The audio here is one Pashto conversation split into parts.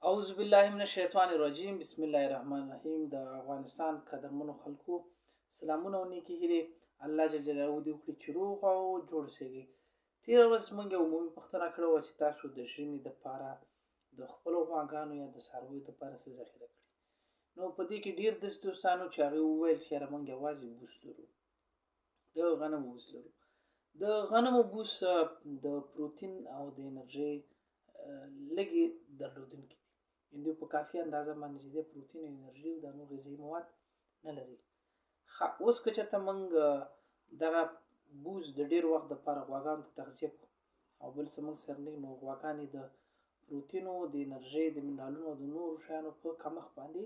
اعوذ بالله من الشیطان الرجیم بسم الله الرحمن الرحیم. د افغانستان قدرمنو خلکو سلامونه او نیکی هیلې الله جل جلاله دې وکړي چې روغ او جوړ اوسئ. تېره ورځ موږ یو عمومي پوښتنه کړې وه چې تاسو د ژمي دپاره د خپلو غواګانو یا د څارویو دپاره څه ذخیره کړي. نو په دې کې ډېر داسې دوستانو چې هغوی وویل چې یاره موږ یوازې بوس لرو، د غنمو بوس لرو. د غنمو بوس د پروتین او د انرژۍ لږې درلودونکي دي، یعنې دوی په کافي اندازه باندې چې دی پروتین او انرژي او دا نور غذایي مواد نه لري. اوس که چېرته موږ دغه بوس د ډېر وخت دپاره غواګانو ته تغذیه کړو او بل څه موږ سره نه وي، نو غواګانې د پروتینو، د انرژۍ، د منرالونو او د نورو شیانو په کمښت باندې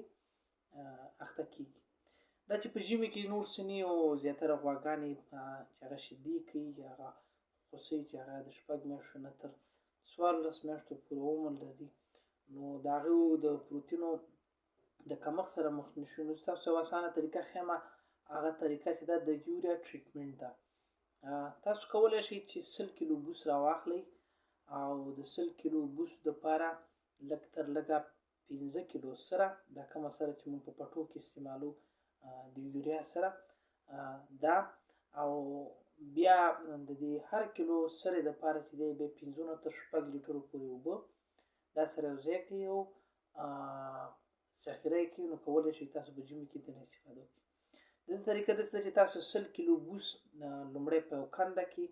اخته کېږي. دا چې په ژمي کې نور څه نه او زیاتره غواګانې چې هغه شیدې کوي، هغه خوسۍ چې هغه د 6 میاشتو نه تر 14 میاشتو پورې عمر لري، نو د هغو د پروتینو د کمښت سره مخ نه شو. نو تاسو یوه اسانه طریقه ښیم. هغه طریقه چې دا د یوریا ټریټمنټ ده. تاسو کولی شئ چې 100 کیلو بوس راواخلئ او د 100 کیلو بوس دپاره لږ تر لږه 15 کیلو سره، دا کومه سره چې موږ په پټو کې استعمالو د یوریا سره دا، او بیا د دې هر کیلو سرې دپاره چې دی بیا 15 نه تر 6 لیټرو پورې اوبه دا سره یو ځای کړئ او ذخیره یې کړئ. نو کولی شئ تاسو په ژمي کې دنه استفاده وکړئ. د دې طریقه داسې ده چې تاسو 100 کیلو بوس لومړی په یو کنده کې،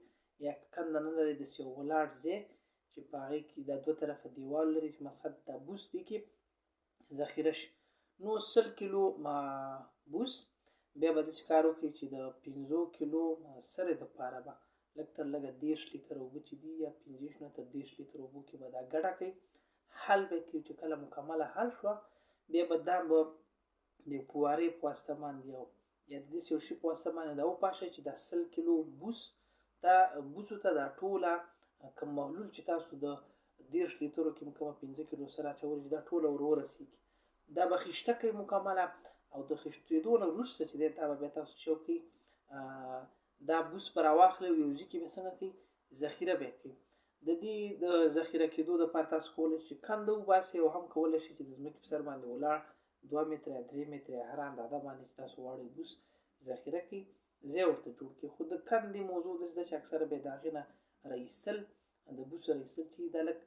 یا که کنده نه لرئ داسې یو ولاړ ځای چې په هغې کې دا 2 طرفه دیوال لري چې مسحت دا بوس دې کې ذخیره شي. نو 100 کیلو بوس بیا به داسې کار وکړئ چې د 15 کیلو سرې دپاره به لږ تر لږه 30 لیټره اوبه چې دي، یا 15 نه تر 30 لیټره اوبو کې به دا ګډه کړئ، حل به یې کړئ. چې کله مکمله حل شوه بیا به دا به د فوارې په واسطه باندې یا د داسې یو شي په واسطه باندې دا وپاشئ چې دا 100 کیلو بوسو ته دا ټوله کوم محلول چې تاسو د 30 لیټرو کې کومه 15 کیلو سره اچولې چې دا ټوله ورسیږي. دا به خیشته کوئ مکمله، او د خیشتېدو نه وروسته چې دی دا به بیا تاسو چې وکړئ دا بوس به راواخلئ او یو ځای کې به څنګه کړئ ذخیره به یې کړئ. د دې د ذخیره کېدو دپاره تاسو کولی شئ چې کنده وباسئ، او هم کولی شئ چې د ځمکې په سر باندې ولاړ 2 متره یا 3 متره هر اندازه باندې چې تاسو غواړئ بوس ذخیره کړئ ځای ورته جوړ کړئ. خو د کندې موضوع داسې ده چې اکثره به یې د هغې نه راایستل، د بوسو راایستل چې دا لږ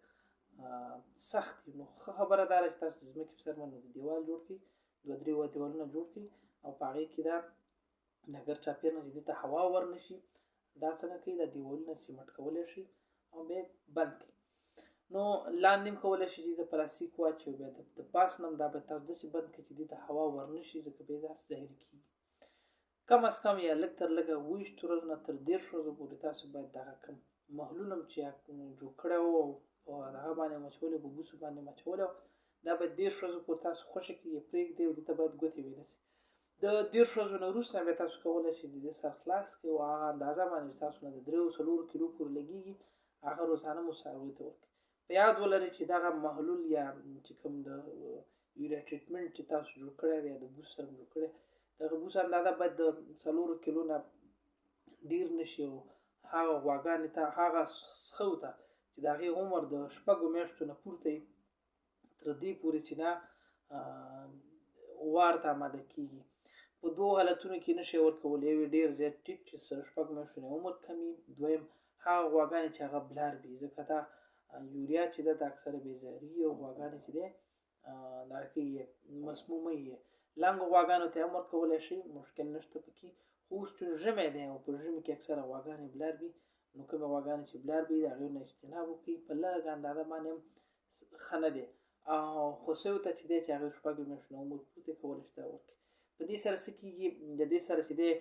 سخت وي. نو ښه خبره دا ده چې تاسو د ځمکې په سر باندې د دیوال جوړ کړئ، 2-3 دیوالونه جوړ کړئ او په هغې کې دا د ګرد چاپېر نه چې دې ته هوا ورنه شي، دا څنګه کوئ دا دیوالونه سیمټ کولی شئ او بیا بند کړئ. نو لاندې هم کولی شئ چې دې ته پلاستیک واچوئ، بیا د پاس نه هم دا به تاسو داسې بند کړئ چې دې ته هوا ورنه شي، ځکه بیا داسې ظاهر کېږي. کم از کم یا لږ تر لږه 20 ورځو نه تر 30 ورځو پورې تاسو باید دغه کوم محلول هم چې جوړ کړی و او په هغه باندې مچولی، په بوسو باندې مچولی و، دا باید 30 ورځو پورې تاسو خوشې کړئ، پرېږدئ او دې ته باید ګوتې ونیسئ. د 30 ورځو نه وروسته بیا تاسو کولی شئ د دې سر خلاص کړئ او هغه اندازه باندې چې تاسو نه د 3-4 کیلو پورې لګېږي هغه روزانه مو څارویو ته ورکړئ. په یاد ولرئ چې دغه محلول یا چې کوم د یوریا ټریټمنټ چې تاسو جوړ کړی دی یا د بوس سره جوړ کړی، دغه بوس اندازه باید د 4 کیلو نه ډېر نه شي، او هغه غواګانې ته، هغه څښو ته چې د هغې عمر د 6 میاشتو نه پورته وي، تر دې پورې چې دا وار ته اماده کېږي. په 2 حالتونو کې نشئ ورکولی. یو یې ډېر زیات ټیټ چې 6 میاشتو نه عمر کم وي، دویم هغه غواګانې چې هغه بلار وي، ځکه دا یوریا چې ده دا اکثره بېزهري او غواګانې چې دی دغه کوي مسمومه یې. لنګو غواګانو ته هم ورکولی شئ، مشکل نشته پکې. خو اوس چې ژمی دی او په ژمي کې اکثره غواګانې بلار وي، نو کومې غواګانې چې بلار وي د هغې نه اجتناب وکړئ. په لږ اندازه باندې هم ښه نه دی. او خوسیو ته چې دی چې هغې 6 میاشتو نه عمر پورته کولی شي دا ورکړي. په دې سره څه کېږي، د دې سره چې دی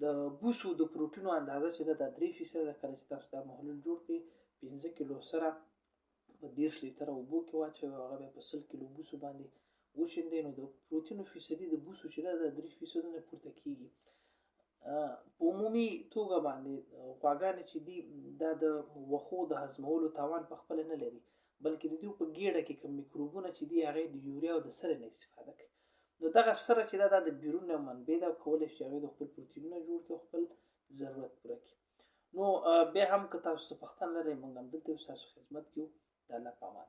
د بوسو د پروټینو اندازه چې ده دا 3% ده. کله چې تاسو دا محلول جوړ کړئ 15 کیلو سره په 30 لیټره اوبو کې واچوئ او هغه بیا په 100 کیلو بوسو باندې وشیندئ، نو د پروټینو فیصدي د بوسو چې ده د 3% نه پورته کېږي. په عمومي توګه باندې غواګانې چې دي دا د وښو د هضمولو توان په خپله نه لري، بلکې د دوی په ګېډه کې کوم میکروبونه چې دي هغې د یوریا او د سرې نه استفاده کوي. نو دغه سره چې دا د بیرون نه منبع ده، کولی شي هغې د خپل پروټینونه جوړ کړي او خپل ضرورت پوره کړي. نو بیا هم که تاسو څه پوښتنه لرئ موږ همدلته یو ستاسو خدمت کې یو. د الله په امان.